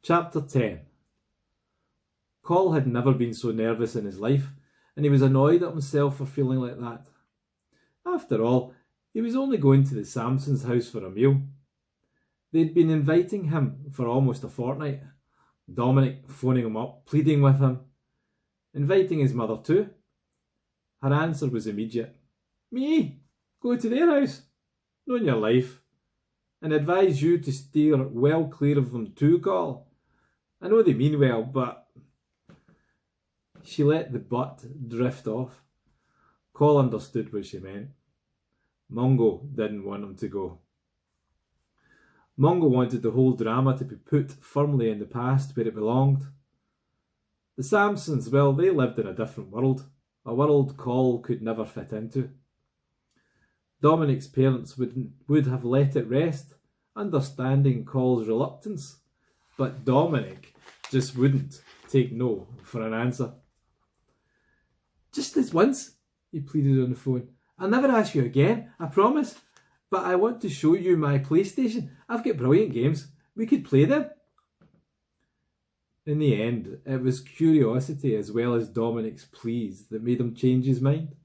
Chapter 10. Col had never been so nervous in his life, and he was annoyed at himself for feeling like that. After all, he was only going to the Sampsons' house for a meal. They'd been inviting him for almost a fortnight. Dominic phoning him up, pleading with him, inviting his mother too. Her answer was immediate. Me? Go to their house? Not in your life. And advise you to steer well clear of them too, Col. I know they mean well, but... She let the but drift off. Col understood what she meant. Mungo didn't want him to go. Mungo wanted the whole drama to be put firmly in the past where it belonged. The Sampsons, well, they lived in a different world. A world Col could never fit into. Dominic's parents would have let it rest, understanding Col's reluctance. But Dominic just wouldn't take no for an answer. Just this once, he pleaded on the phone. I'll never ask you again, I promise. But I want to show you my PlayStation. I've got brilliant games. We could play them. In the end, it was curiosity as well as Dominic's pleas that made him change his mind.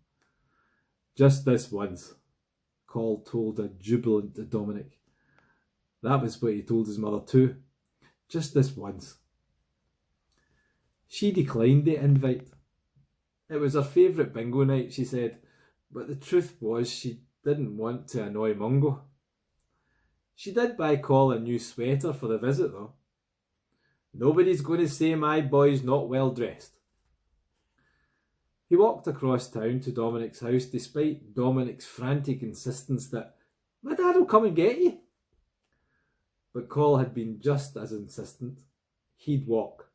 Just this once, Col told a jubilant Dominic. That was what he told his mother too. Just this once. She declined the invite. It was her favourite bingo night, she said, but the truth was she didn't want to annoy Mungo. She did buy Col a new sweater for the visit though. Nobody's going to say my boy's not well dressed. He walked across town to Dominic's house despite Dominic's frantic insistence that my dad will come and get you. But Col had been just as insistent. He'd walk.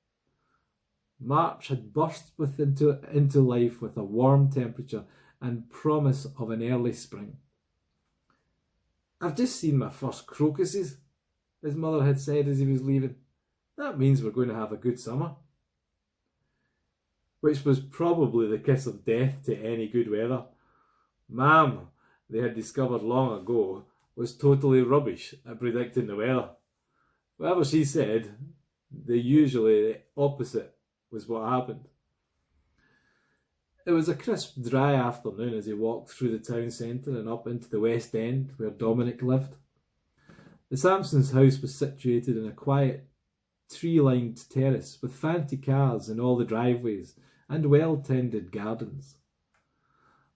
March had burst into life with a warm temperature and promise of an early spring. I've just seen my first crocuses, his mother had said as he was leaving. That means we're going to have a good summer. Which was probably the kiss of death to any good weather. Ma'am, they had discovered long ago, was totally rubbish at predicting the weather. Whatever she said, the opposite was what happened. It was a crisp, dry afternoon as he walked through the town centre and up into the West End where Dominic lived. The Sampsons' house was situated in a quiet, tree-lined terrace with fancy cars in all the driveways and well-tended gardens.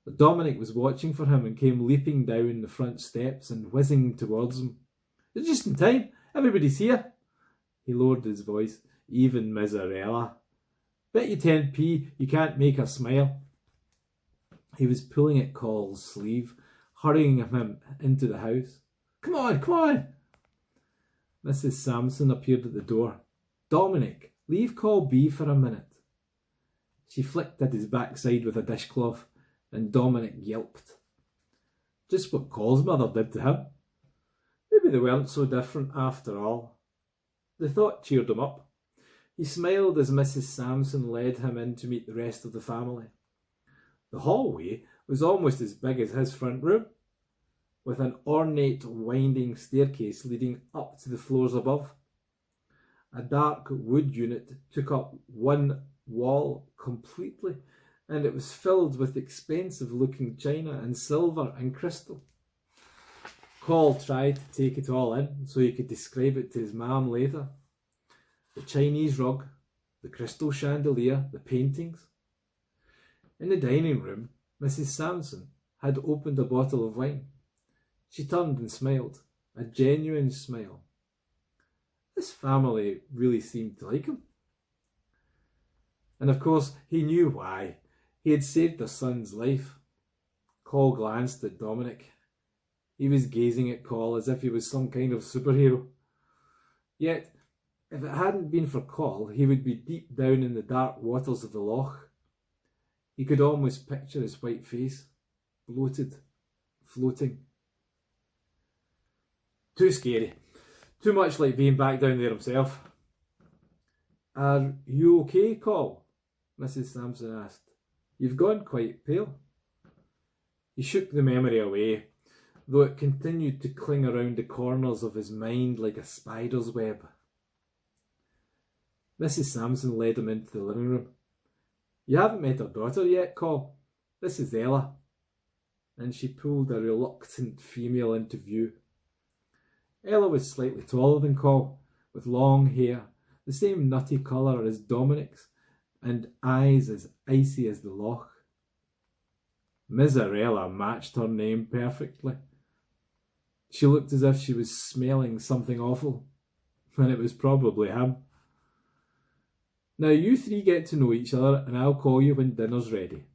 But Dominic was watching for him and came leaping down the front steps and whizzing towards him. You're just in time. Everybody's here. He lowered his voice. Even Miserella. Bet you 10p you can't make her smile. He was pulling at Col's sleeve, hurrying him into the house. Come on, come on. Mrs. Sampson appeared at the door. Dominic, leave Col be for a minute. She flicked at his backside with a dishcloth, and Dominic yelped. Just what Col's mother did to him. Maybe they weren't so different after all. The thought cheered him up. He smiled as Mrs. Sampson led him in to meet the rest of the family. The hallway was almost as big as his front room, with an ornate winding staircase leading up to the floors above. A dark wood unit took up one wall completely, and it was filled with expensive-looking china and silver and crystal. Col tried to take it all in so he could describe it to his mum later. The Chinese rug, the crystal chandelier, the paintings. In the dining room, Mrs. Sampson had opened a bottle of wine. She turned and smiled, a genuine smile. This family really seemed to like him. And of course, he knew why. He had saved their son's life. Col glanced at Dominic. He was gazing at Col as if he was some kind of superhero. Yet, if it hadn't been for Col, he would be deep down in the dark waters of the loch. He could almost picture his white face, bloated, floating. Too scary. Too much like being back down there himself. Are you okay, Col? Mrs. Sampson asked. You've gone quite pale. He shook the memory away, though it continued to cling around the corners of his mind like a spider's web. Mrs. Sampson led him into the living room. "You haven't met her daughter yet, Col. This is Ella." And she pulled a reluctant female into view. Ella was slightly taller than Col, with long hair, the same nutty colour as Dominic's, and eyes as icy as the loch. Miserella matched her name perfectly. She looked as if she was smelling something awful, and it was probably him. "Now you three get to know each other, and I'll call you when dinner's ready."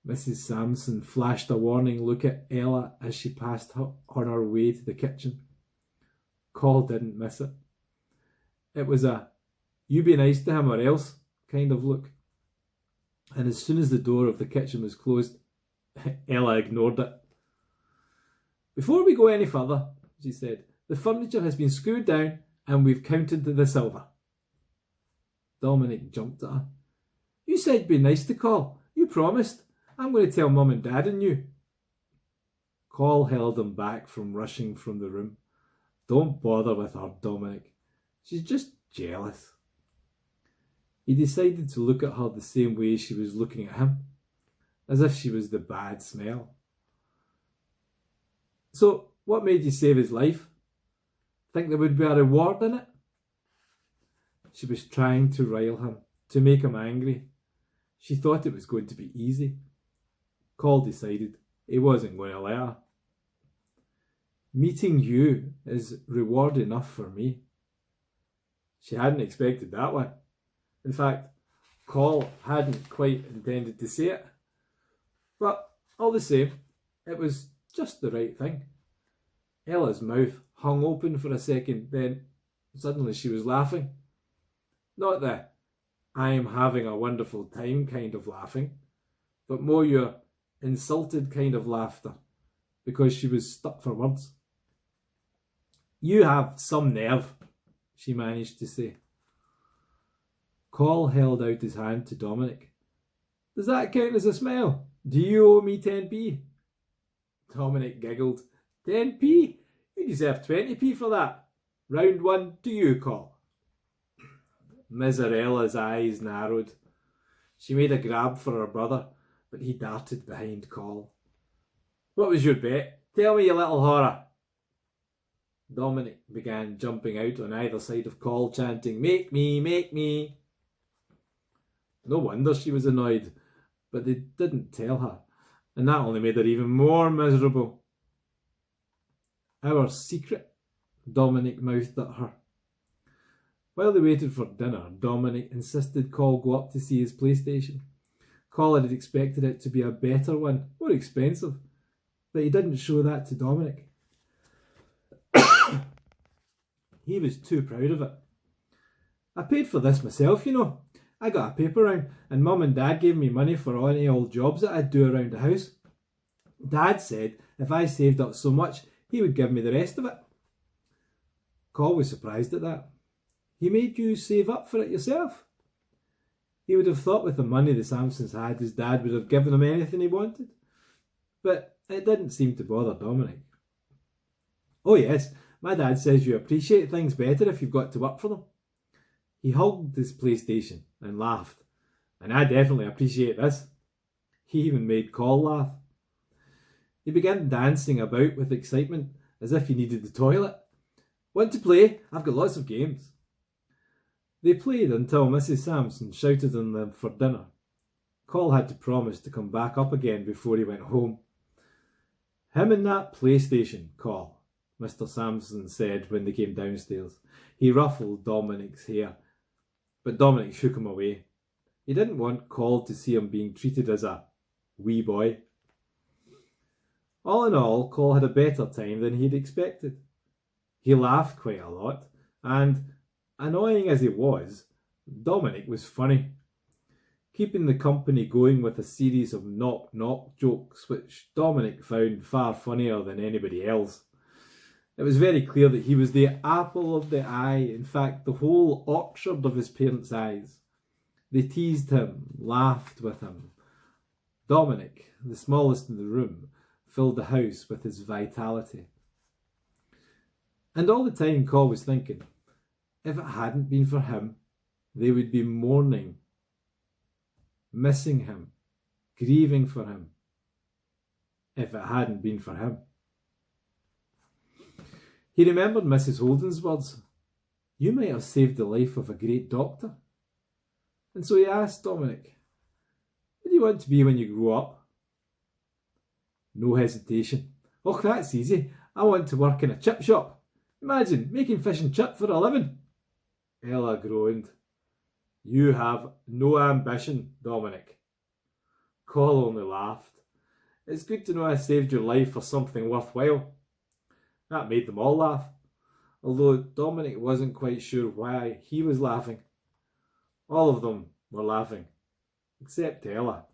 Mrs. Sampson flashed a warning look at Ella as she passed her on her way to the kitchen. Col didn't miss it. It was a "you be nice to him or else" kind of look. And as soon as the door of the kitchen was closed, Ella ignored it. "Before we go any further," she said, "the furniture has been screwed down and we've counted the silver." Dominic jumped at her. "You said be nice to Col. You promised. I'm going to tell Mum and Dad and you." Col held him back from rushing from the room. "Don't bother with her, Dominic. She's just jealous." He decided to look at her the same way she was looking at him, as if she was the bad smell. "So, what made you save his life? Think there would be a reward in it?" She was trying to rile him, to make him angry. She thought it was going to be easy. Col decided he wasn't going to let her. "Meeting you is reward enough for me." She hadn't expected that one. In fact, Col hadn't quite intended to say it. But all the same, it was just the right thing. Ella's mouth hung open for a second, then suddenly she was laughing. Not the "I'm having a wonderful time" kind of laughing, but more your insulted kind of laughter, because she was stuck for words. "You have some nerve," she managed to say. Col held out his hand to Dominic. "Does that count as a smile? Do you owe me 10p? Dominic giggled. 10p? You deserve 20p for that. Round one to you, Col. Miserella's eyes narrowed. She made a grab for her brother, but he darted behind Col. "What was your bet? Tell me, you little horror." Dominic began jumping out on either side of Col, chanting, "Make me, make me." No wonder she was annoyed, but they didn't tell her, and that only made her even more miserable. "Our secret," Dominic mouthed at her. While they waited for dinner, Dominic insisted Col go up to see his PlayStation. Col had expected it to be a better one, more expensive, but he didn't show that to Dominic. He was too proud of it. "I paid for this myself, you know. I got a paper round, and Mum and Dad gave me money for any old jobs that I'd do around the house. Dad said if I saved up so much, he would give me the rest of it." Col was surprised at that. "He made you save up for it yourself?" He would have thought with the money the Sampsons had, his dad would have given him anything he wanted. But it didn't seem to bother Dominic. "Oh yes, my dad says you appreciate things better if you've got to work for them." He hugged his PlayStation and laughed. "And I definitely appreciate this." He even made Col laugh. He began dancing about with excitement as if he needed the toilet. "Want to play? I've got lots of games." They played until Mrs. Sampson shouted on them for dinner. Col had to promise to come back up again before he went home. "Him and that PlayStation, Col," Mr. Sampson said when they came downstairs. He ruffled Dominic's hair, but Dominic shook him away. He didn't want Col to see him being treated as a wee boy. All in all, Col had a better time than he'd expected. He laughed quite a lot, and, annoying as he was, Dominic was funny, keeping the company going with a series of knock-knock jokes which Dominic found far funnier than anybody else. It was very clear that he was the apple of the eye, in fact the whole orchard of his parents' eyes. They teased him, laughed with him. Dominic, the smallest in the room, filled the house with his vitality. And all the time Col was thinking, if it hadn't been for him, they would be mourning, missing him, grieving for him, if it hadn't been for him. He remembered Mrs. Holden's words, "You might have saved the life of a great doctor." And so he asked Dominic, "What do you want to be when you grow up?" No hesitation. "Oh, that's easy. I want to work in a chip shop. Imagine making fish and chip for a living." Ella groaned. "You have no ambition, Dominic." Col only laughed. "It's good to know I saved your life for something worthwhile." That made them all laugh, although Dominic wasn't quite sure why he was laughing. All of them were laughing, except Ella.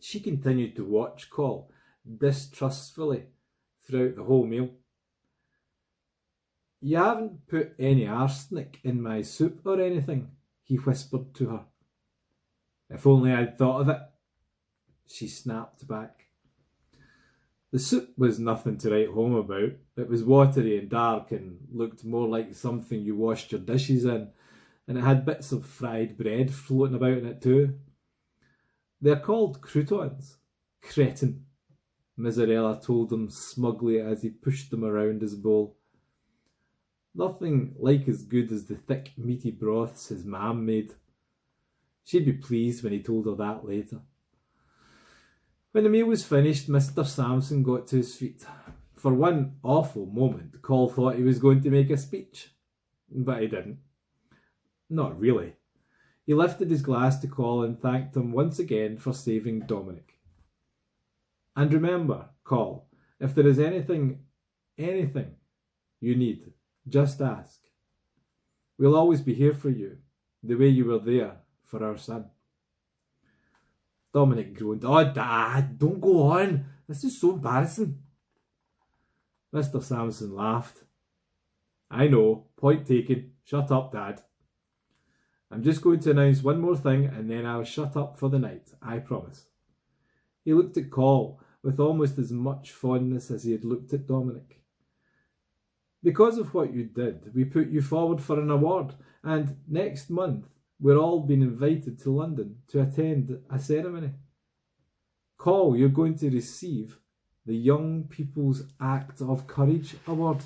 She continued to watch Col distrustfully throughout the whole meal. "You haven't put any arsenic in my soup or anything," he whispered to her. "If only I'd thought of it," she snapped back. The soup was nothing to write home about. It was watery and dark and looked more like something you washed your dishes in, and it had bits of fried bread floating about in it too. "They're called croutons, cretin," Miserella told him smugly as he pushed them around his bowl. Nothing like as good as the thick meaty broths his mam made. She'd be pleased when he told her that later. When the meal was finished, Mr. Sampson got to his feet. For one awful moment, Col thought he was going to make a speech, but he didn't. Not really. He lifted his glass to Col and thanked him once again for saving Dominic. "And remember, Col, if there is anything you need, just ask. We'll always be here for you, the way you were there for our son." Dominic groaned. "Oh, Dad, don't go on. This is so embarrassing." Mr. Sampson laughed. "I know. Point taken. Shut up, Dad. I'm just going to announce one more thing and then I'll shut up for the night. I promise." He looked at Col with almost as much fondness as he had looked at Dominic. "Because of what you did, we put you forward for an award, and next month we're all being invited to London to attend a ceremony. Col, you're going to receive the Young People's Act of Courage Award."